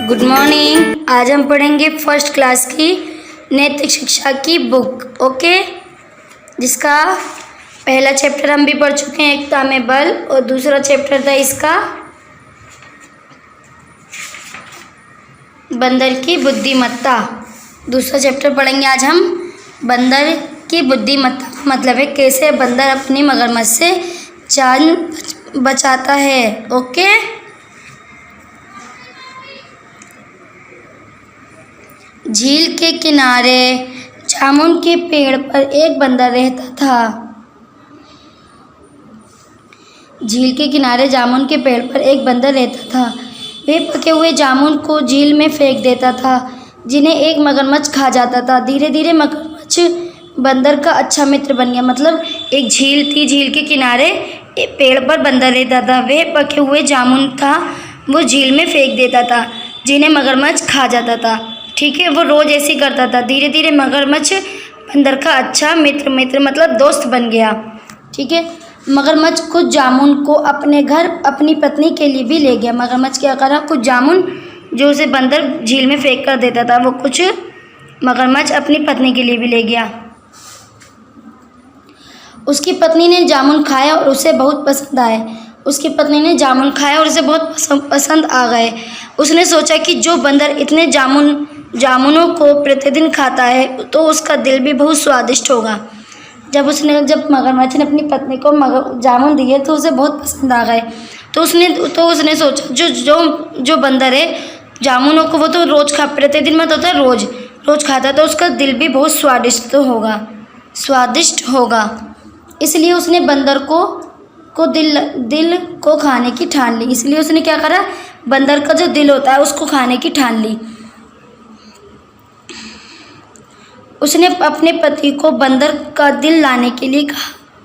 Good morning. आज हम पढ़ेंगे फर्स्ट क्लास की नैतिक शिक्षा की बुक, ओके, जिसका पहला चैप्टर हम भी पढ़ चुके हैं, एकता में बल, और दूसरा चैप्टर था इसका बंदर की बुद्धिमत्ता। दूसरा चैप्टर पढ़ेंगे आज हम बंदर की बुद्धिमत्ता का मतलब है कैसे बंदर अपनी मगरमच्छ से जान बचाता है, ओके। झील के किनारे जामुन के पेड़ पर एक बंदर रहता था। झील के किनारे जामुन के पेड़ पर एक बंदर रहता था। वह पके हुए जामुन को झील में फेंक देता था, जिन्हें एक मगरमच्छ खा जाता था। धीरे धीरे मगरमच्छ बंदर का अच्छा मित्र बन गया। मतलब एक झील थी, झील के किनारे एक पेड़ पर बंदर रहता था। वह पके हुए जामुन था वो झील में फेंक देता था, जिन्हें मगरमच्छ खा जाता था। ठीक है, वो रोज़ ऐसे ही करता था। धीरे धीरे मगरमच्छ बंदर का अच्छा मित्र मतलब दोस्त बन गया। ठीक है, मगरमच्छ कुछ जामुन को अपने घर अपनी पत्नी के लिए भी ले गया। मगरमच्छ क्या करा, कुछ जामुन जो उसे बंदर झील में फेंक कर देता था वो कुछ मगरमच्छ अपनी पत्नी के लिए भी ले गया। उसकी पत्नी ने जामुन खाया और उसे बहुत पसंद आए। उसकी पत्नी ने जामुन खाया और उसे बहुत पसंद आ गए। उसने सोचा कि जो बंदर इतने जामुनों को प्रतिदिन खाता है तो उसका दिल भी बहुत स्वादिष्ट होगा। जब मगरमच्छ ने अपनी पत्नी को जामुन दिए तो उसे बहुत पसंद आ गए। तो उसने सोचा जो बंदर है जामुनों को वो तो रोज़ प्रतिदिन मत होता है, रोज़ खाता, तो उसका दिल भी बहुत स्वादिष्ट होगा। इसलिए उसने बंदर को दिल को खाने की ठान ली। इसलिए उसने क्या करा, बंदर का जो दिल होता है उसको खाने की ठान ली। उसने अपने पति को बंदर का दिल लाने के लिए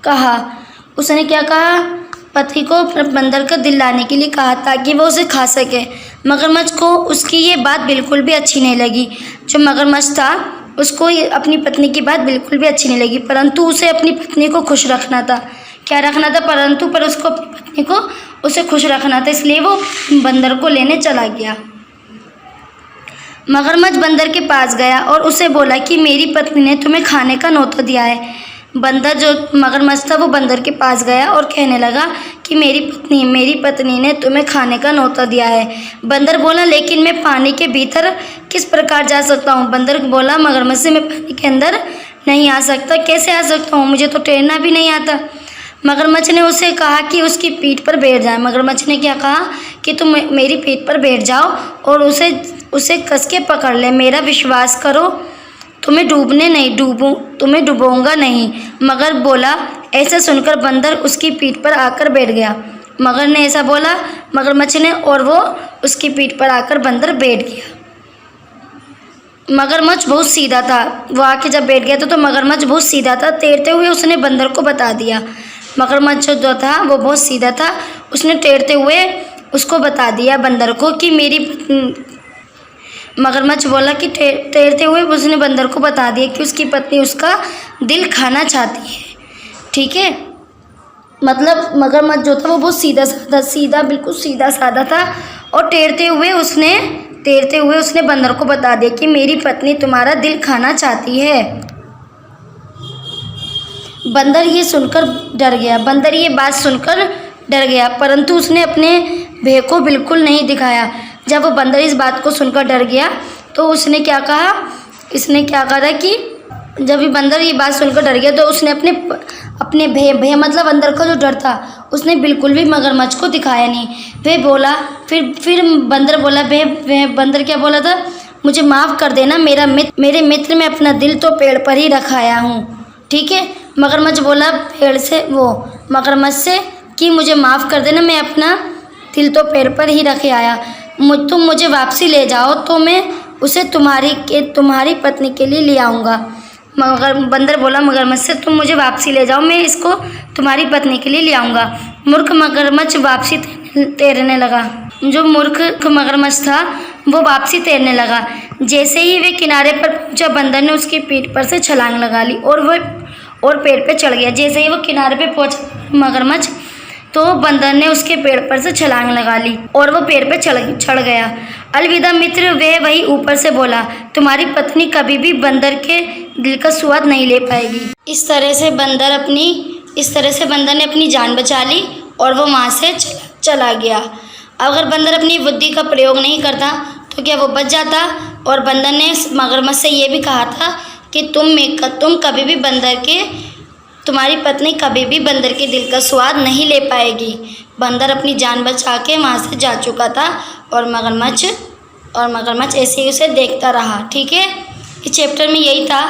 कहा। उसने क्या कहा, पति को बंदर का दिल लाने के लिए कहा ताकि वो उसे खा सके। मगरमच्छ को उसकी ये बात बिल्कुल भी अच्छी नहीं लगी। जो मगरमच्छ था उसको अपनी पत्नी की बात बिल्कुल भी अच्छी नहीं लगी, परंतु उसे अपनी पत्नी को खुश रखना था। क्या रखना था, पर उसको अपनी पत्नी को उसे खुश रखना था, इसलिए वो बंदर को लेने चला गया। मगरमच्छ बंदर के पास गया और उसे बोला कि मेरी पत्नी ने तुम्हें खाने का न्योता दिया है। बंदर जो मगरमच्छ था वो बंदर के पास गया और कहने लगा कि मेरी पत्नी ने तुम्हें खाने का न्योता दिया है। बंदर बोला, लेकिन मैं पानी के भीतर किस प्रकार जा सकता हूँ। बंदर बोला मगरमच्छ से, मैं पानी के अंदर नहीं आ सकता। कैसे आ सकता हूँ, मुझे तो तैरना भी नहीं आता। मगरमच्छ ने उसे कहा कि उसकी पीठ पर बैठ जाए। मगरमच्छ ने क्या कहा कि तुम मेरी पीठ पर बैठ जाओ और उसे कस के पकड़ ले। मेरा विश्वास करो, तुम्हें डुबोऊंगा नहीं। मगर बोला। ऐसा सुनकर बंदर उसकी पीठ पर आकर बैठ गया। मगर ने ऐसा बोला मगरमच्छ ने, और वो उसकी पीठ पर आकर बंदर बैठ गया। मगरमच्छ बहुत सीधा था। वो आके जब बैठ गया तो मगरमच्छ बहुत सीधा था। तैरते हुए उसने बंदर को बता दिया। मगरमच्छ जो था वो बहुत सीधा था। उसने तैरते हुए उसको बता दिया बंदर को कि मगरमच्छ बोला कि तैरते हुए उसने बंदर को बता दिया कि उसकी पत्नी उसका दिल खाना चाहती है। ठीक है, मतलब मगरमच्छ जो था वो बहुत बिल्कुल सीधा साधा था। और तैरते हुए उसने बंदर को बता दिया कि मेरी पत्नी तुम्हारा दिल खाना चाहती है। बंदर ये बात सुनकर डर गया, परंतु उसने अपने भय को बिल्कुल नहीं दिखाया। जब वो बंदर इस बात को सुनकर डर गया तो उसने क्या कहा कि जब ये बंदर ये बात सुनकर डर गया तो उसने अपने भय मतलब अंदर का जो डर था उसने बिल्कुल भी मगरमच्छ को दिखाया नहीं। वह बोला फिर बंदर बोला, बंदर क्या बोला था, मुझे माफ़ कर देना, मेरे मित्र में अपना दिल तो पेड़ पर ही रखाया हूँ। ठीक है, मगरमच्छ बोला मगरमच्छ से कि मुझे माफ़ कर देना, मैं अपना दिल तो पेड़ पर ही रखे आया। तुम मुझे वापसी ले जाओ तो मैं उसे तुम्हारी पत्नी के लिए ले आऊँगा। बंदर बोला मगरमच्छ से, तुम मुझे वापसी ले जाओ, मैं इसको तुम्हारी पत्नी के लिए ले आऊँगा। मूर्ख मगरमच्छ वापसी तैरने लगा। जो मूर्ख मगरमच्छ था वो वापसी तैरने लगा। जैसे ही वे किनारे पर पहुंचा, बंदर ने उसकी पीठ पर से छलांग लगा ली और पेड़ पे चढ़ गया। जैसे ही वो किनारे पे पहुंचा मगरमच्छ तो बंदर ने उसके पेड़ पर से छलांग लगा ली और वो पेड़ पे चढ़ गया। अलविदा मित्र, वह वही ऊपर से बोला, तुम्हारी पत्नी कभी भी बंदर के दिल का स्वाद नहीं ले पाएगी। इस तरह से बंदर ने अपनी जान बचा ली और वो वहाँ से चला गया। अगर बंदर अपनी बुद्धि का प्रयोग नहीं करता तो क्या वो बच जाता? और बंदर ने मगरमच्छ से ये भी कहा था कि तुम कभी भी तुम्हारी पत्नी कभी भी बंदर के दिल का स्वाद नहीं ले पाएगी। बंदर अपनी जान बचा के वहाँ से जा चुका था और मगरमच्छ ऐसे ही उसे देखता रहा। ठीक है, इस चैप्टर में यही था।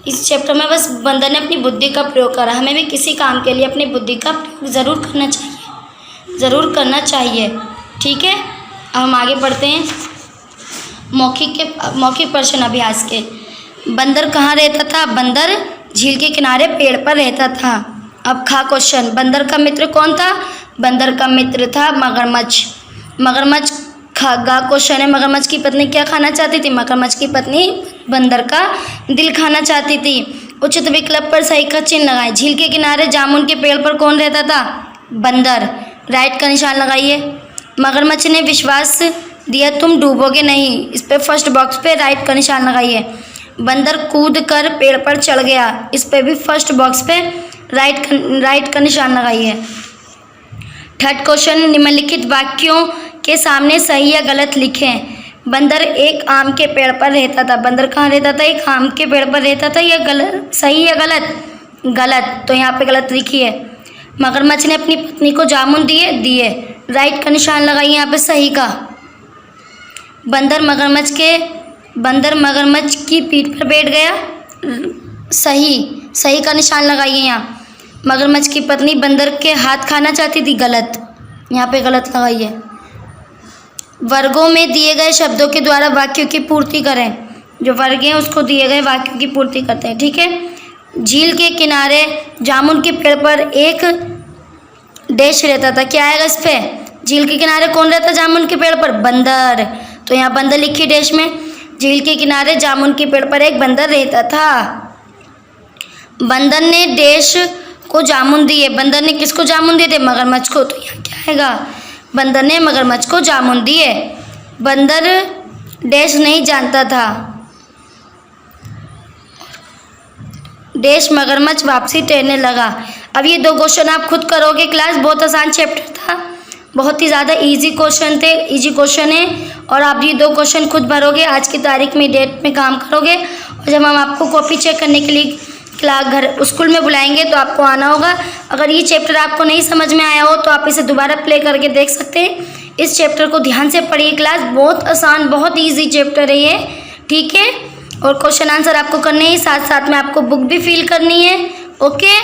इस चैप्टर में बस बंदर ने अपनी बुद्धि का प्रयोग करा। हमें भी किसी काम के लिए अपनी बुद्धि का प्रयोग ज़रूर करना चाहिए। ठीक है, अब हम आगे बढ़ते हैं मौखिक प्रश्न अभ्यास के। बंदर कहाँ रहता था? बंदर झील के किनारे पेड़ पर रहता था। अब खा क्वेश्चन, बंदर का मित्र कौन था? बंदर का मित्र था मगरमच्छ। मगरमच्छ गा क्वेश्चन है, मगरमच्छ की पत्नी क्या खाना चाहती थी? मगरमच्छ की पत्नी बंदर का दिल खाना चाहती थी। उचित विकल्प पर सही का चिन्ह लगाएं। झील के किनारे जामुन के पेड़ पर कौन रहता था? बंदर। राइट का निशान लगाइए। मगरमच्छ ने विश्वास दिया तुम डूबोगे नहीं, इस पे फर्स्ट बॉक्स पे राइट का निशान लगाइए। बंदर कूद कर पेड़ पर चढ़ गया, इस पे भी फर्स्ट बॉक्स पे राइट का निशान लगाइए। थर्ड क्वेश्चन, निम्नलिखित वाक्यों के सामने सही या गलत लिखें। बंदर एक आम के पेड़ पर रहता था। बंदर कहाँ रहता था? एक आम के पेड़ पर रहता था। यह गलत, सही या गलत? गलत, तो यहाँ पे गलत लिखिए। मगरमच्छ ने अपनी पत्नी को जामुन दिए, राइट का निशान लगाइए यहाँ पे सही का। बंदर मगरमच्छ की पीठ पर बैठ गया, सही का निशान लगाइए यहाँ। मगरमच्छ की पत्नी बंदर के हाथ खाना चाहती थी, गलत, यहाँ पे गलत लगाइए। वर्गों में दिए गए शब्दों के द्वारा वाक्यों की पूर्ति करें। जो वर्ग हैं उसको दिए गए वाक्यों की पूर्ति करते हैं। ठीक है, झील के किनारे जामुन के पेड़ पर एक डैश रहता था। क्या आएगा इस पे? झील के किनारे कौन रहता? जामुन के पेड़ पर बंदर, तो यहाँ बंदर लिखिए डैश में। झील के किनारे जामुन के पेड़ पर एक बंदर रहता था। बंदर ने डैश को जामुन दिए। बंदर ने किसको जामुन दिए थे? मगरमच्छ को, तो यहाँ क्या आएगा? बंदर ने मगरमच्छ को जामुन दिए। बंदर डैश नहीं जानता था। डैश मगरमच्छ वापसी तैरने लगा। अब ये दो क्वेश्चन आप खुद करोगे क्लास, बहुत आसान चैप्टर था, बहुत ही ज़्यादा इजी क्वेश्चन है और आप ये दो क्वेश्चन खुद भरोगे, आज की तारीख में डेट में काम करोगे और जब हम आपको कॉपी चेक करने के लिए स्कूल में बुलाएंगे तो आपको आना होगा। अगर ये चैप्टर आपको नहीं समझ में आया हो तो आप इसे दोबारा प्ले करके देख सकते हैं। इस चैप्टर को ध्यान से पढ़िए क्लास, बहुत आसान, बहुत ईजी चैप्टर है ये। ठीक है, और क्वेश्चन आंसर आपको करने ही, साथ साथ में आपको बुक भी फिल करनी है। ओके,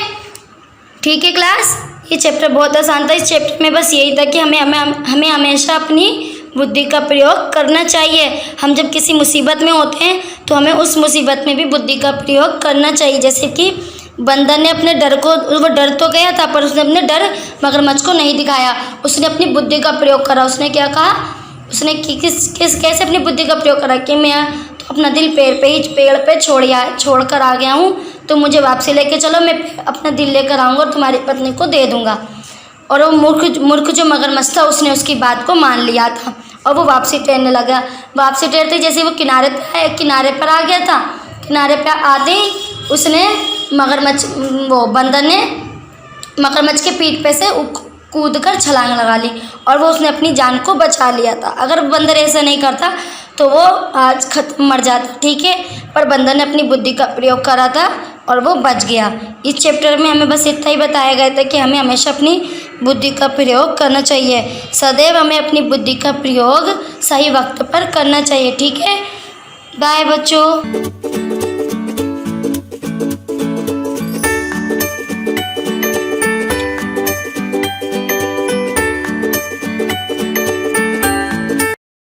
ठीक है क्लास, ये चैप्टर बहुत आसान था। इस चैप्टर में बस यही था कि हमें हमेशा अपनी बुद्धि का प्रयोग करना चाहिए। हम जब किसी मुसीबत में होते हैं तो हमें उस मुसीबत में भी बुद्धि का प्रयोग करना चाहिए। जैसे कि बंदर ने अपने डर को, वो डर तो गया था पर उसने अपने डर मगरमच्छ को नहीं दिखाया, उसने अपनी बुद्धि का प्रयोग करा। उसने क्या कहा? उसने कैसे अपनी बुद्धि का प्रयोग करा कि मैं तो अपना दिल पेड़ पे छोड़ कर आ गया हूँ, तो मुझे वापसी लेके चलो, मैं अपना दिल लेकर आऊँगा और तुम्हारी पत्नी को दे दूँगा। और वो मूर्ख जो मगरमच्छ था उसने उसकी बात को मान लिया था और वो वापसी तैरने लगा। वापसी तैरते जैसे वो किनारे पर आ गया था, किनारे पे आते ही उसने बंदर ने मगरमच्छ के पीठ पे से कूद कर छलांग लगा ली और वो उसने अपनी जान को बचा लिया था। अगर बंदर ऐसा नहीं करता तो वो आज मर जाता। ठीक है, पर बंदर ने अपनी बुद्धि का प्रयोग करा था और वो बच गया। इस चैप्टर में हमें बस इतना ही बताया गया था कि हमें हमेशा अपनी बुद्धि का प्रयोग करना चाहिए। सदैव हमें अपनी बुद्धि का प्रयोग सही वक्त पर करना चाहिए। ठीक है, बाय बच्चों।